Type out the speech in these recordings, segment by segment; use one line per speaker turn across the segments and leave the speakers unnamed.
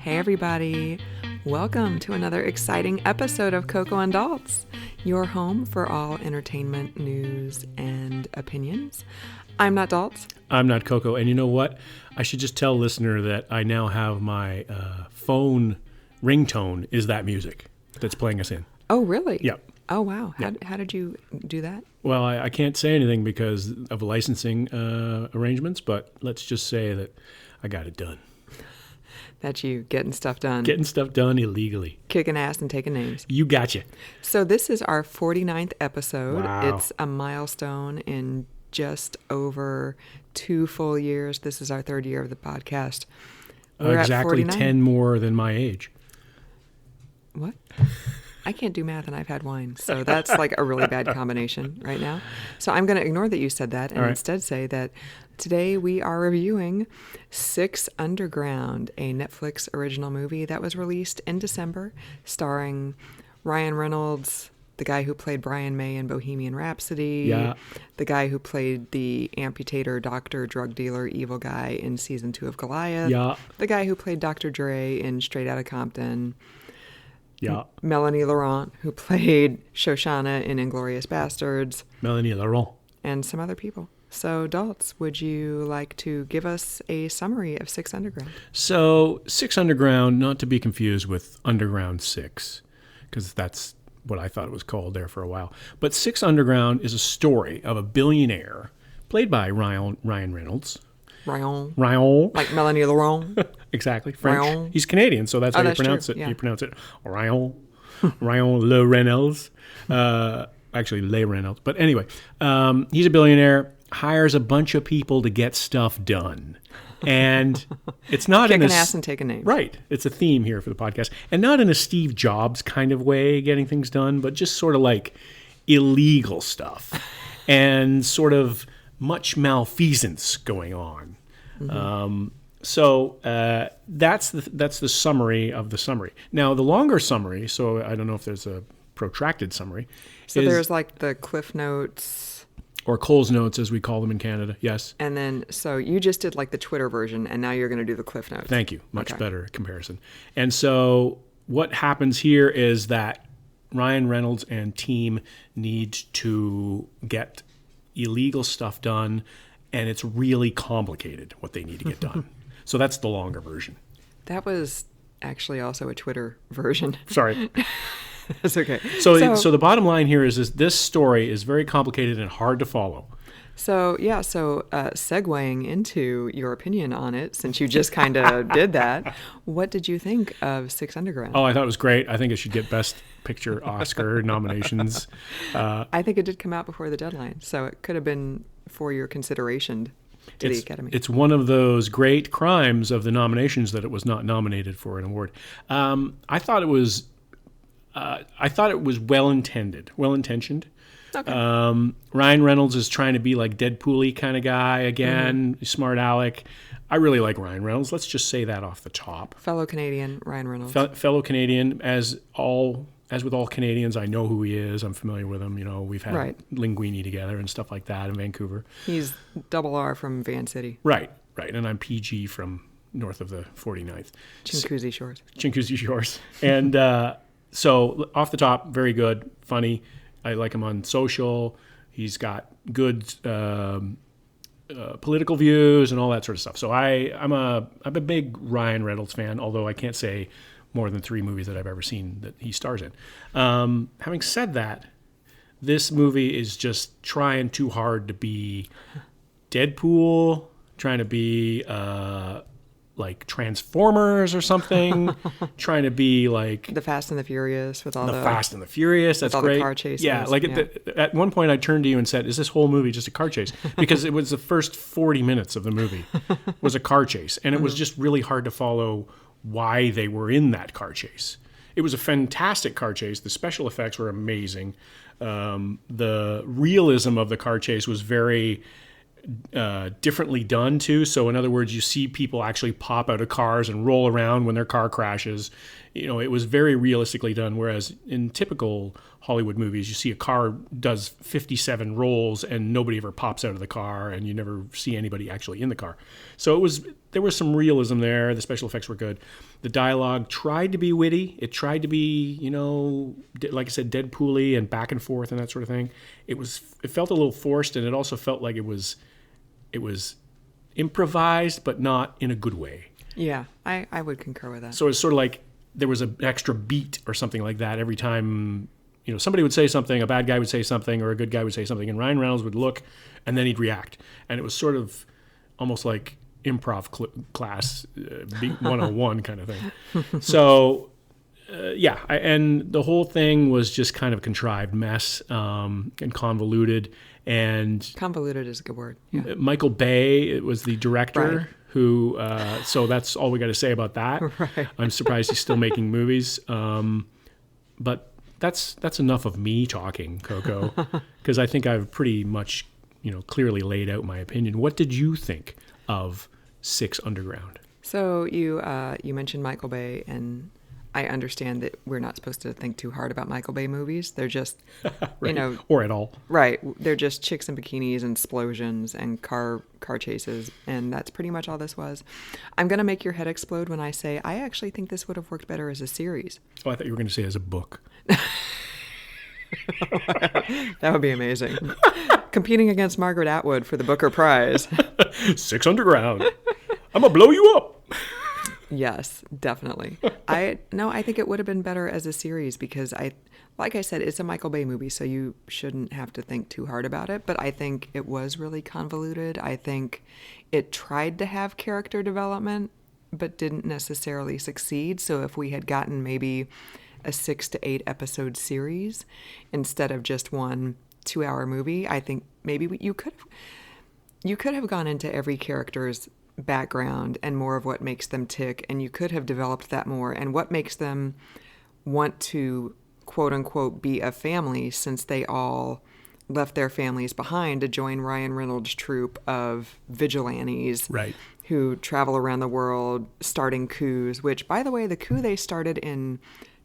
Hey everybody, welcome to another exciting episode of Coco and Daltz, your home for all entertainment, news, and opinions. I'm not Daltz.
I'm not Coco, and you know what? I should just tell listener that I now have my phone ringtone is that music that's playing us in.
Oh, really?
Yep.
Oh, wow.
Yep.
How did you do that?
Well, I can't say anything because of licensing arrangements, but let's just say that I got it done.
That's you getting stuff done.
Getting stuff done illegally.
Kicking ass and taking names.
You gotcha.
So this is our 49th episode.
Wow.
It's a milestone in just over 2 full years. This is our 3rd year of the podcast. We're
Exactly
at
10 more than my age.
What? I can't do math and I've had wine. So that's like a really bad combination right now. So I'm going to ignore that you said that and instead say that today we are reviewing Six Underground, a Netflix original movie that was released in December, starring Ryan Reynolds, the guy who played Brian May in Bohemian Rhapsody, the guy who played the amputator, doctor, drug dealer, evil guy in season 2 of Goliath, the guy who played Dr. Dre in Straight Outta Compton, Melanie Laurent, who played Shoshana in Inglourious Bastards.
Melanie Laurent.
And some other people. So, Daltz, would you like to give us a summary of Six Underground?
So, Six Underground, not to be confused with Underground 6, because that's what I thought it was called there for a while. But Six Underground is a story of a billionaire played by Ryan Reynolds.
Ryan.
Like
Melanie Laurent.
Exactly. French.
Ryan.
He's Canadian, so that's how you pronounce it.
Yeah.
You pronounce it Ryan. Ryan Le Reynolds. Actually, Le Reynolds. But anyway, he's a billionaire, hires a bunch of people to get stuff done. And it's not
Kicking ass and taking names.
Right. It's a theme here for the podcast. And not in a Steve Jobs kind of way, getting things done, but just sort of like illegal stuff and sort of much malfeasance going on. Mm-hmm. So that's the summary of the summary. Now, the longer summary, so I don't know if there's a protracted summary.
So there's like the Cliff Notes.
Or Cole's Notes, as we call them in Canada, yes.
And then, so you just did like the Twitter version, and now you're going to do the Cliff Notes.
Thank you. Much better comparison. And so what happens here is that Ryan Reynolds and team need to get illegal stuff done, and it's really complicated what they need to get done. So that's the longer version. That
was actually also a Twitter version.
Sorry.
That's okay.
So the bottom line here is this story is very complicated and hard to follow.
So segueing into your opinion on it, since you just kind of did that, what did you think of Six Underground?
Oh, I thought it was great. I think it should get Best Picture Oscar nominations.
I think it did come out before the deadline, so it could have been for your consideration to the Academy.
It's one of those great crimes of the nominations that it was not nominated for an award. I thought it was well-intentioned. Okay. Ryan Reynolds is trying to be like Deadpool-y kind of guy again, smart aleck. I really like Ryan Reynolds. Let's just say that off the top.
Fellow Canadian, Ryan Reynolds.
Fellow Canadian, as with all Canadians, I know who he is. I'm familiar with him. You know, we've had linguini together and stuff like that in Vancouver.
He's double R from Van City.
Right. And I'm PG from north of the 49th.
Chinguacousy Shores.
And so off the top, very good, funny. I like him on Social. He's got good political views and all that sort of stuff. So I'm a big Ryan Reynolds fan, although I can't say more than 3 movies that I've ever seen that he stars in. Having said that, this movie is just trying too hard to be Deadpool, trying to be like Transformers or something, trying to be like
the Fast and the Furious with all the
Fast and the Furious. That's great.
The car chases.
Yeah, at one point I turned to you and said, "Is this whole movie just a car chase?" Because it was the first 40 minutes of the movie was a car chase, and it was just really hard to follow why they were in that car chase. It was a fantastic car chase. The special effects were amazing. The realism of the car chase was very differently done too. So in other words, you see people actually pop out of cars and roll around when their car crashes. You know, it was very realistically done. Whereas in typical Hollywood movies, you see a car does 57 rolls and nobody ever pops out of the car, and you never see anybody actually in the car. So there was some realism there. The special effects were good. The dialogue tried to be witty. It tried to be, like I said, Deadpool-y and back and forth and that sort of thing. It felt a little forced, and it also felt like it was improvised, but not in a good way.
Yeah, I would concur with that.
So it's sort of like there was an extra beat or something like that every time, somebody would say something, a bad guy would say something, or a good guy would say something, and Ryan Reynolds would look, and then he'd react. And it was sort of almost like improv class 101 kind of thing. So, and the whole thing was just kind of a contrived mess and convoluted. And
convoluted is a good word. Yeah.
Michael Bay was the director.
Right.
Who? So that's all we got to say about that.
Right.
I'm surprised he's still making movies. But that's enough of me talking, Coco, because I think I've pretty much, clearly laid out my opinion. What did you think of 6 Underground?
So you mentioned Michael Bay, and I understand that we're not supposed to think too hard about Michael Bay movies. They're just,
right. Or at all.
Right. They're just chicks in bikinis and splosions and car chases, and that's pretty much all this was. I'm going to make your head explode when I say I actually think this would have worked better as a series.
Oh, I thought you were going to say as a book.
That would be amazing. Competing against Margaret Atwood for the Booker Prize.
6 Underground. I'm going to blow you up.
Yes, definitely. I think it would have been better as a series because like I said, it's a Michael Bay movie, so you shouldn't have to think too hard about it. But I think it was really convoluted. I think it tried to have character development, but didn't necessarily succeed. So if we had gotten maybe a 6 to 8 episode series instead of just one 2-hour movie, I think maybe you could have gone into every character's background and more of what makes them tick, and you could have developed that more and what makes them want to quote unquote be a family, since they all left their families behind to join Ryan Reynolds' troupe of vigilantes,
right, who
travel around the world starting coups, which, by the way, the coup they started in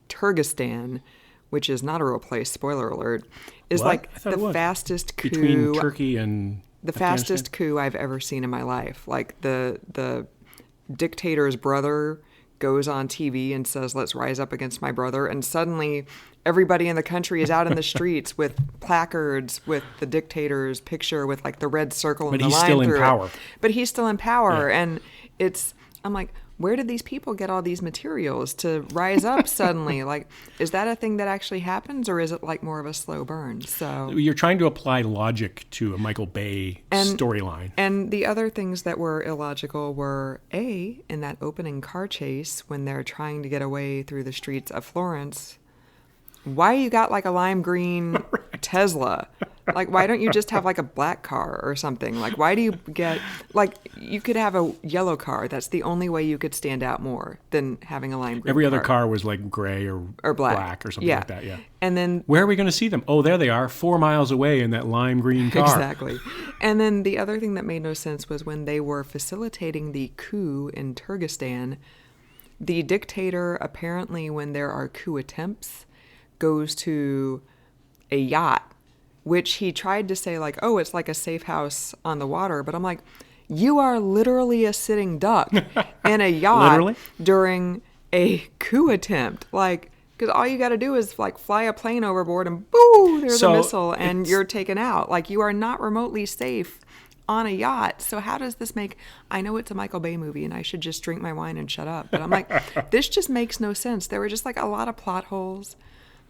Turkestan, which is not a real place, spoiler alert, is like the fastest coup
between Turkey and
the fastest coup I've ever seen in my life. Like the dictator's brother goes on TV and says, "Let's rise up against my brother," and suddenly everybody in the country is out in the streets with placards with the dictator's picture with like the red circle and the line through it. But he's still in power. But he's still in power, and I'm like, where did these people get all these materials to rise up suddenly? Like, is that a thing that actually happens, or is it like more of a slow burn? So
you're trying to apply logic to a Michael Bay storyline. And
the other things that were illogical were, in that opening car chase when they're trying to get away through the streets of Florence, why you got like a lime green Tesla? Like, why don't you just have like a black car or something? Like, why do you get, like, you could have a yellow car. That's the only way you could stand out more than having a lime green
Every other car was like gray or black or something like that, yeah.
And then,
where are we going to see them? Oh, there they are, 4 miles away in that lime green car.
Exactly. And then the other thing that made no sense was when they were facilitating the coup in Turkestan, the dictator, apparently when there are coup attempts, goes to a yacht, which he tried to say like, oh, it's like a safe house on the water. But I'm like, you are literally a sitting duck in a yacht during a coup attempt. Like, because all you got to do is like fly a plane overboard and boo, there's a missile and you're taken out. Like, you are not remotely safe on a yacht. So how does this make, I know it's a Michael Bay movie and I should just drink my wine and shut up. But I'm like, this just makes no sense. There were just like a lot of plot holes.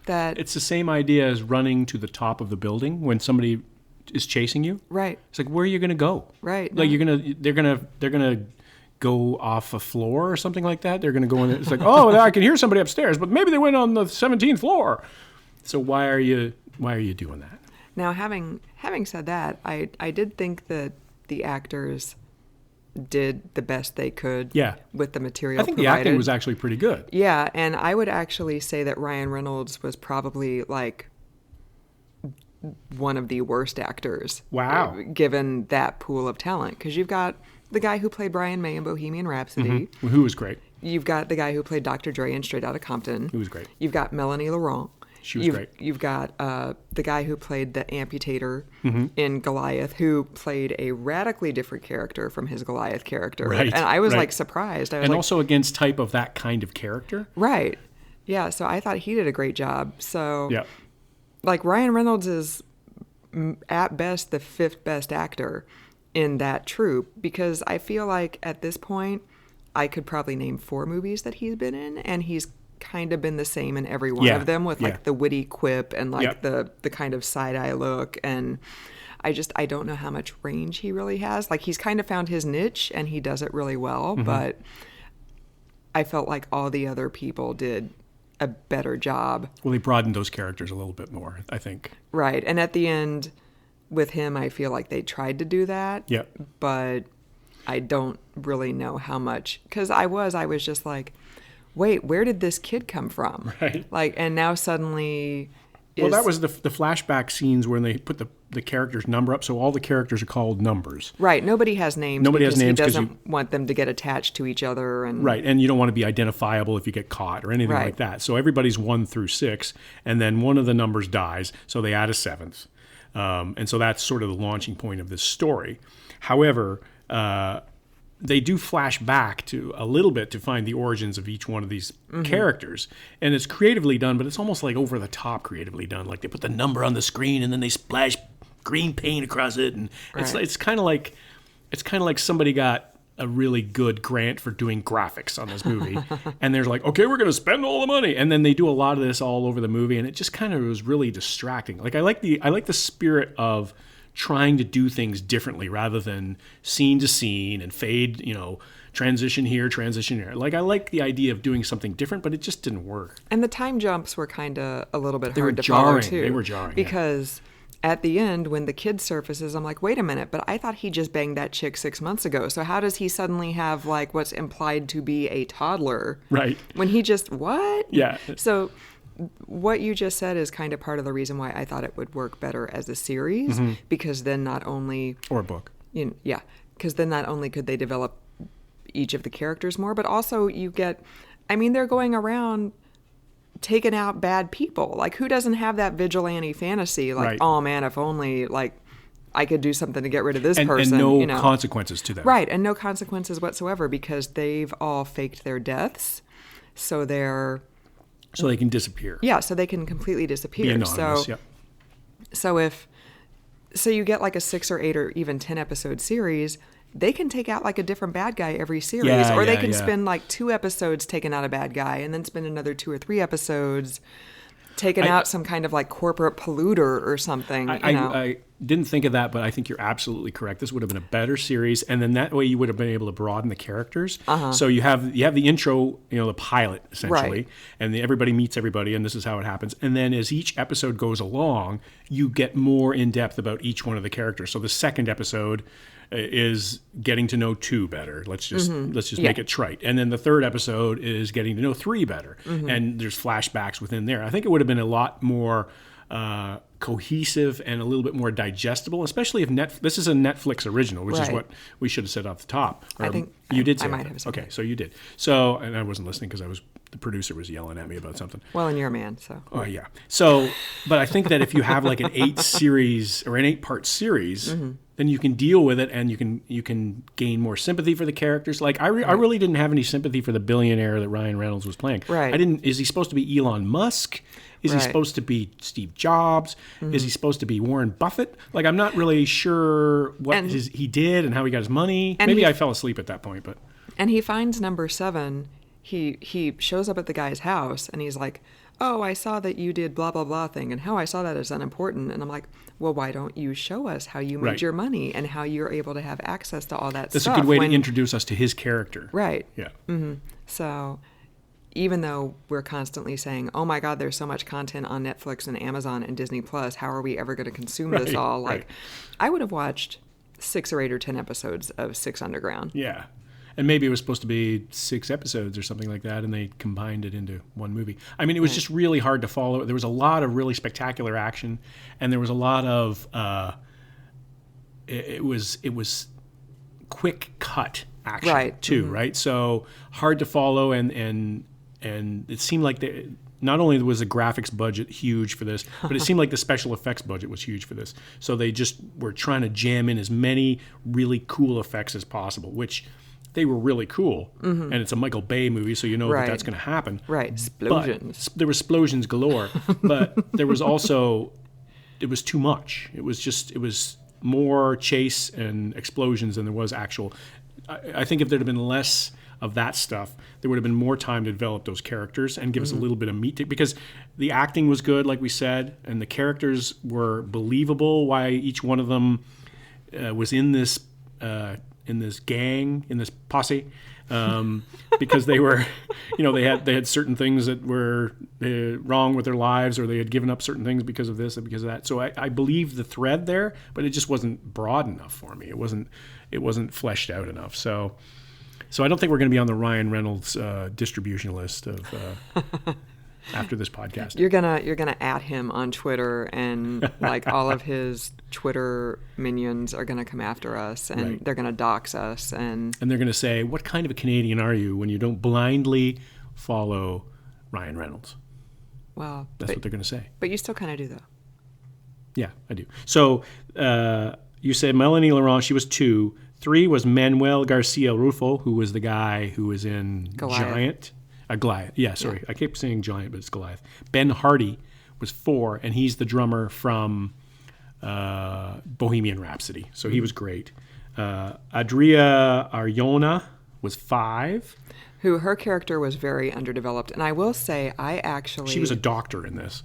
That
it's the same idea as running to the top of the building when somebody is chasing you.
Right.
It's like, where are you going to go?
Right.
Like they're gonna go off a floor or something like that. They're gonna go in. It's like, oh, I can hear somebody upstairs, but maybe they went on the 17th floor. So why are you doing that?
Now, having said that, I did think that the actors did the best they could with the material
I think
provided.
The acting was actually pretty good.
Yeah, and I would actually say that Ryan Reynolds was probably like one of the worst actors.
Wow.
Given that pool of talent. Because you've got the guy who played Brian May in Bohemian Rhapsody.
Mm-hmm. Who was great.
You've got the guy who played Dr. Dre in Straight Outta Compton.
Who was great.
You've got Melanie Laurent.
She was great.
You've got the guy who played the amputator in Goliath, who played a radically different character from his Goliath character.
Right.
And I was
right.
like surprised. I was
And
like,
also against type of that kind of character.
right. Yeah, so I thought he did a great job. So,
Yeah.
like, Ryan Reynolds is at best the 5th best actor in that troupe, because I feel like at this point I could probably name 4 movies that he's been in, and he's kind of been the same in every one of them, with like the witty quip and like the kind of side-eye look. And I don't know how much range he really has. Like, he's kind of found his niche and he does it really well, but I felt like all the other people did a better job.
Well, they broadened those characters a little bit more, I think.
Right. And at the end with him, I feel like they tried to do that.
Yeah. But
I don't really know how much, because I was just like, wait, where did this kid come from?
Right.
Like, and now suddenly
well, that was the flashback scenes when they put the character's number up, so all the characters are called numbers.
Right. Nobody has names.
Nobody has names
he doesn't want them to get attached to each other. And
right, and you don't want to be identifiable if you get caught or anything
Right.
like that. So everybody's 1 through 6, and then one of the numbers dies, so they add a 7th. And so that's sort of the launching point of this story. However, they do flash back to a little bit to find the origins of each one of these characters. And it's creatively done, but it's almost like over the top creatively done. Like they put the number on the screen and then they splash green paint across it. And it's kind of like somebody got a really good grant for doing graphics on this movie. And they're like, okay, we're going to spend all the money. And then they do a lot of this all over the movie. And it just kind of was really distracting. Like I like the spirit of trying to do things differently rather than scene to scene and fade, transition here, transition here. Like I like the idea of doing something different, but it just didn't work.
And the time jumps were kind of a little bit
They
hard
were
to follow
jarring.
too.
They were jarring.
Because at the end, when the kid surfaces, I'm like, wait a minute, but I thought he just banged that chick 6 months ago. So how does he suddenly have like what's implied to be a toddler?
Right.
When he just, what?
Yeah.
So what you just said is kind of part of the reason why I thought it would work better as a series, because then not only...
Or a book.
Because then not only could they develop each of the characters more, but also you get... I mean, they're going around taking out bad people. Like, who doesn't have that vigilante fantasy? Like,
Right.
oh man, if only, like, I could do something to get rid of this person.
And no consequences to them.
Right, and no consequences whatsoever, because they've all faked their deaths. So
they can disappear.
Yeah, so they can completely disappear.
Be anonymous,
So you get like a 6 or 8 or even 10 episode series, they can take out like a different bad guy every series. Or they can spend like 2 episodes taking out a bad guy and then spend another 2 or 3 episodes taking out some kind of like corporate polluter or something.
I didn't think of that, but I think you're absolutely correct. This would have been a better series, and then that way you would have been able to broaden the characters. So you have the intro, the pilot essentially,
Right.
and everybody meets everybody, and this is how it happens. And then as each episode goes along, you get more in depth about each one of the characters. So the second episode is getting to know 2 better. Let's just make it trite. And then the third episode is getting to know 3 better. And there's flashbacks within there. I think it would have been a lot more cohesive and a little bit more digestible, especially if this is a Netflix original, which is what we should have said off the top.
I think
you did say
I might
that.
have said
Okay,
that.
so you did. So, and I wasn't listening because the producer was yelling at me about something.
Well, and you're a man, so.
Oh yeah. So, but I think that if you have like an 8-part series, then you can deal with it, and you can gain more sympathy for the characters. Like I really didn't have any sympathy for the billionaire that Ryan Reynolds was playing.
Right.
Is he supposed to be Elon Musk? Is he supposed to be Steve Jobs? Is he supposed to be Warren Buffett? Like I'm not really sure what he did and how he got his money. Maybe I fell asleep at that point, but.
And he finds number 7. He shows up at the guy's house and he's like, oh, I saw that you did blah, blah, blah thing, and how I saw that is unimportant. And I'm like, well, why don't you show us how you made your money and how you're able to have access to all that stuff?
That's a good way to introduce us to his character.
Right.
Yeah.
So even though we're constantly saying, oh my God, there's so much content on Netflix and Amazon and Disney Plus, how are we ever going to consume this all? Like, I would have watched 6 or 8 or 10 episodes of 6 Underground.
Yeah. And maybe it was supposed to be 6 episodes or something like that, and they combined it into one movie. I mean, it was just really hard to follow. There was a lot of really spectacular action, and there was a lot of it was quick cut action too, right? So hard to follow, and it seemed like not only was the graphics budget huge for this, but it seemed like the special effects budget was huge for this. So they just were trying to jam in as many really cool effects as possible, which they were really cool. And it's a Michael Bay movie, so you know that that's going to happen.
Right, splosions.
There were splosions galore, but there was also, it was too much. It was more chase and explosions than there was actual. I think if there had been less of that stuff, there would have been more time to develop those characters and give us a little bit of meat to, because the acting was good, like we said, and the characters were believable. Why each one of them was in this gang, in this posse, because they were, they had certain things that were wrong with their lives, or they had given up certain things because of this and because of that. So I believe the thread there, but it just wasn't broad enough for me. It wasn't fleshed out enough. So I don't think we're going to be on the Ryan Reynolds distribution list of after this podcast.
You're gonna at him on Twitter, and like all of his Twitter minions are gonna come after us, and they're gonna dox us, and
they're gonna say, "What kind of a Canadian are you when you don't blindly follow Ryan Reynolds?"
Well,
that's what they're gonna say.
But you still kind of do, though.
Yeah, I do. So you said Melanie Laurent, she was 2. 3 was Manuel Garcia Rufo, who was the guy who was in
Goliath.
Goliath. Yeah, sorry. Yeah. I keep saying Giant, but it's Goliath. Ben Hardy was 4, and he's the drummer from Bohemian Rhapsody. So he was great. Adria Arjona was 5.
Who her character was very underdeveloped. And I will say, she
was a doctor in this.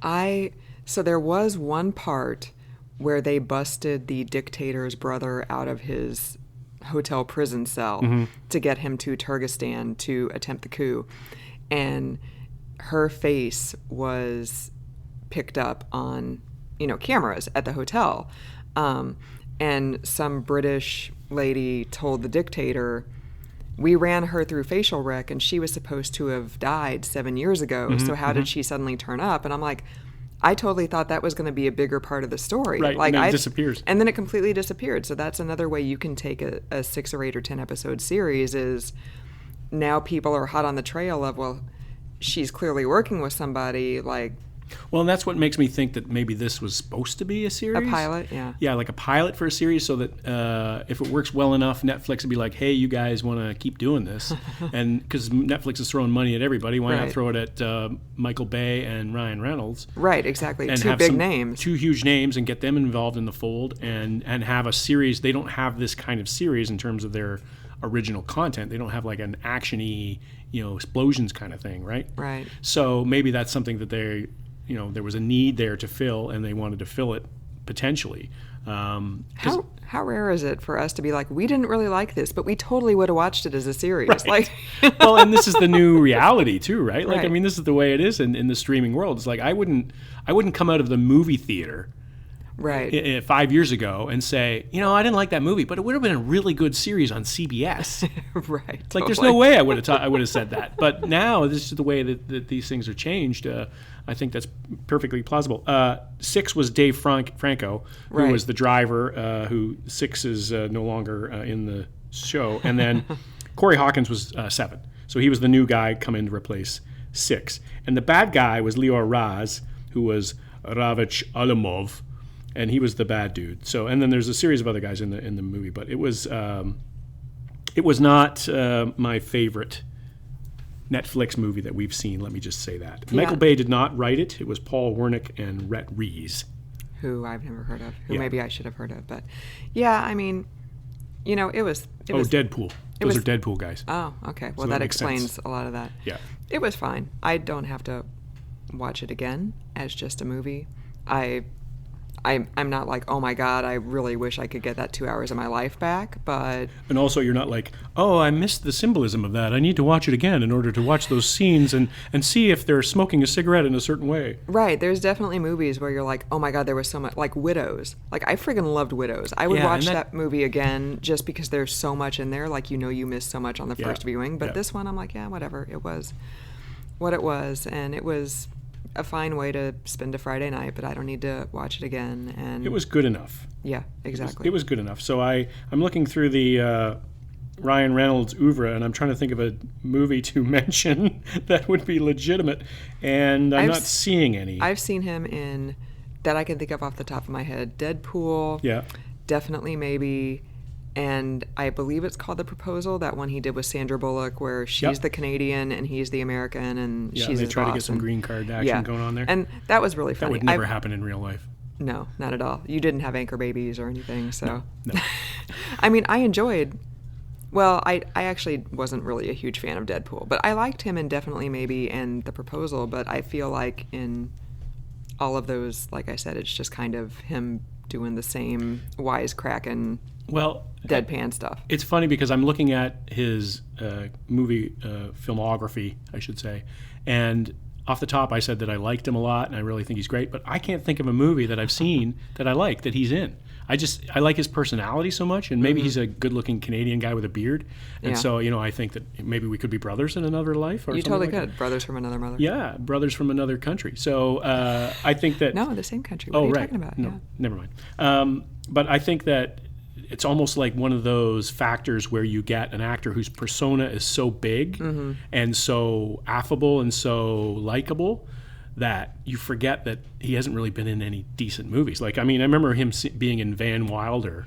So there was one part where they busted the dictator's brother out of his hotel prison cell to get him to Turkestan to attempt the coup. And her face was picked up on, cameras at the hotel. And some British lady told the dictator, we ran her through facial rec and she was supposed to have died 7 years ago. So how did she suddenly turn up? And I'm like, I totally thought that was going to be a bigger part of the story.
Right,
like,
and then it disappears.
And then it completely disappeared. So that's another way you can take a 6 or 8 or 10 episode series is now people are hot on the trail of, well, she's clearly working with somebody, like...
Well, and that's what makes me think that maybe this was supposed to be a series.
A pilot, yeah.
Yeah, like a pilot for a series, so that if it works well enough, Netflix would be like, hey, you guys want to keep doing this? And because Netflix is throwing money at everybody, why not throw it at Michael Bay and Ryan Reynolds?
Right, exactly.
And
2 big names.
2 huge names, and get them involved in the fold and have a series. They don't have this kind of series in terms of their original content. They don't have like an action-y, explosions kind of thing, right?
Right.
So maybe that's something that they... there was a need there to fill, and they wanted to fill it potentially.
How rare is it for us to be like, we didn't really like this, but we totally would have watched it as a series?
Right.
Like,
well, and this is the new reality too, right? Like,
right.
I mean, this is the way it is in the streaming world. It's like I wouldn't come out of the movie theater.
Right.
5 years ago and say, I didn't like that movie, but it would have been a really good series on CBS.
Right.
Like,
totally.
there's no way I would have said that. But now, this is the way that these things are changed. I think that's perfectly plausible. 6 was Dave Franco, who was the driver, who 6 is no longer in the show. And then Corey Hawkins was 7. So he was the new guy come in to replace 6. And the bad guy was Leo Raz, who was Ravich Alimov, and he was the bad dude. So, and then there's a series of other guys in the movie, but it was not my favorite Netflix movie that we've seen. Let me just say that. Yeah. Michael Bay did not write it. It was Paul Wernick and Rhett Rees,
who I've never heard of. Who maybe I should have heard of, but yeah, I mean, it was.
Deadpool. Those are Deadpool guys.
Oh, okay. Well,
so
that explains a lot of that.
Yeah,
it was fine. I don't have to watch it again as just a movie. I'm not like, oh my God, I really wish I could get that 2 hours of my life back, but...
And also you're not like, oh, I missed the symbolism of that. I need to watch it again in order to watch those scenes and see if they're smoking a cigarette in a certain way.
Right. There's definitely movies where you're like, oh my God, there was so much... Like Widows. Like, I friggin' loved Widows. I would watch that movie again just because there's so much in there. Like, you missed so much on the first viewing. But this one, I'm like, yeah, whatever. It was what it was. And it was... a fine way to spend a Friday night, but I don't need to watch it again. And
it was good enough.
Yeah, exactly.
It was good enough. So I'm looking through the Ryan Reynolds' oeuvre, and I'm trying to think of a movie to mention that would be legitimate, and I'm not seeing any.
I've seen him in, that I can think of off the top of my head, Deadpool.
Yeah.
Definitely Maybe. And I believe it's called The Proposal, that one he did with Sandra Bullock, where she's the Canadian and he's the American, and she's
they
his
try to
boss,
get some green card action going on there.
And that was really funny.
That would never happen in real life.
No, not at all. You didn't have anchor babies or anything, so.
No.
I mean, I enjoyed. Well, I actually wasn't really a huge fan of Deadpool, but I liked him in Definitely Maybe and The Proposal. But I feel like in all of those, like I said, it's just kind of him doing the same wisecracking, deadpan stuff.
It's funny because I'm looking at his movie filmography, I should say, and off the top I said that I liked him a lot and I really think he's great, but I can't think of a movie that I've seen that I like that he's in. I like his personality so much, and maybe he's a good-looking Canadian guy with a beard, and so I think that maybe we could be brothers in another life. Or
you totally
like
could.
That.
Brothers from another mother.
Yeah, brothers from another country. So I think that
no, the same country. What are you talking about?
No, never mind. But I think that it's almost like one of those factors where you get an actor whose persona is so big and so affable and so likable that you forget that he hasn't really been in any decent movies. Like, I mean, I remember him being in Van Wilder,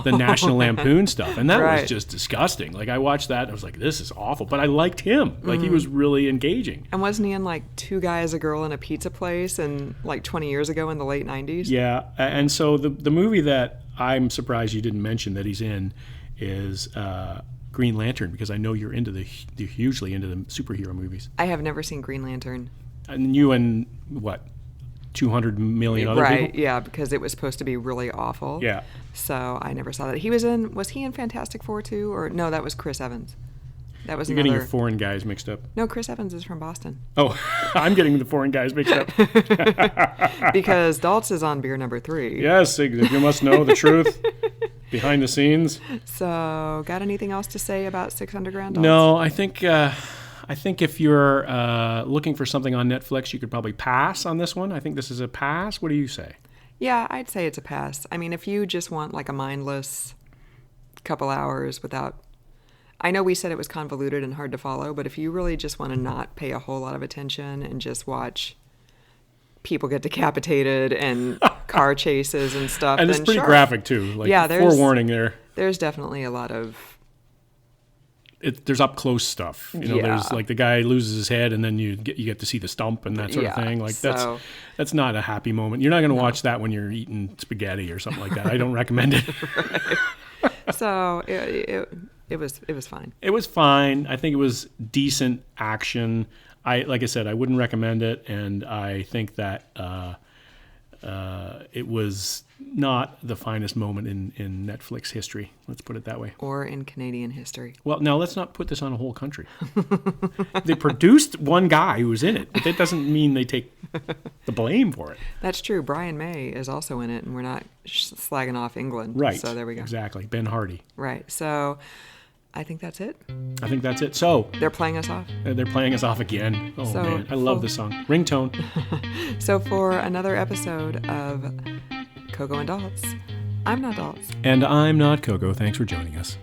the National Lampoon stuff, and that was just disgusting. Like, I watched that and I was like, this is awful. But I liked him. Like, he was really engaging.
And wasn't he in, like, Two Guys, a Girl, in a Pizza Place and like 20 years ago in the late 90s?
Yeah, and so the movie that I'm surprised you didn't mention that he's in is Green Lantern, because I know you're hugely into the superhero movies.
I have never seen Green Lantern.
And you and what, 200 million other people?
Right, yeah, because it was supposed to be really awful.
Yeah.
So I never saw that. Was he in Fantastic Four too? Or no, that was Chris Evans. That was
You're getting your foreign guys mixed up.
No, Chris Evans is from Boston.
Oh, I'm getting the foreign guys mixed up.
Because Daltz is on beer number 3.
Yes, you must know the truth behind the scenes.
So, got anything else to say about Six Underground Daltz?
No, I think if you're looking for something on Netflix, you could probably pass on this one. I think this is a pass. What do you say?
Yeah, I'd say it's a pass. I mean, if you just want like a mindless couple hours without... I know we said it was convoluted and hard to follow, but if you really just want to not pay a whole lot of attention and just watch people get decapitated and car chases and stuff...
And it's pretty graphic, too. Like, forewarning there.
There's definitely a lot of...
There's up close stuff, There's like the guy loses his head, and then you get to see the stump and that sort of thing. Like that's not a happy moment. You're not going to watch that when you're eating spaghetti or something like that. I don't recommend it.
So it was fine.
It was fine. I think it was decent action. Like I said, I wouldn't recommend it, and I think that it was not the finest moment in Netflix history. Let's put it that way.
Or in Canadian history.
Well, now let's not put this on a whole country. They produced one guy who was in it, but that doesn't mean they take the blame for it.
That's true. Brian May is also in it, and we're not slagging off England.
Right.
So there we go.
Exactly. Ben Hardy.
Right. So I think that's it.
I think that's it. So
they're playing us off.
They're playing us off again. Oh, so, man. I love this song. Ringtone.
So for another episode of Coco and Daltz, I'm not Daltz.
And I'm not Coco. Thanks for joining us.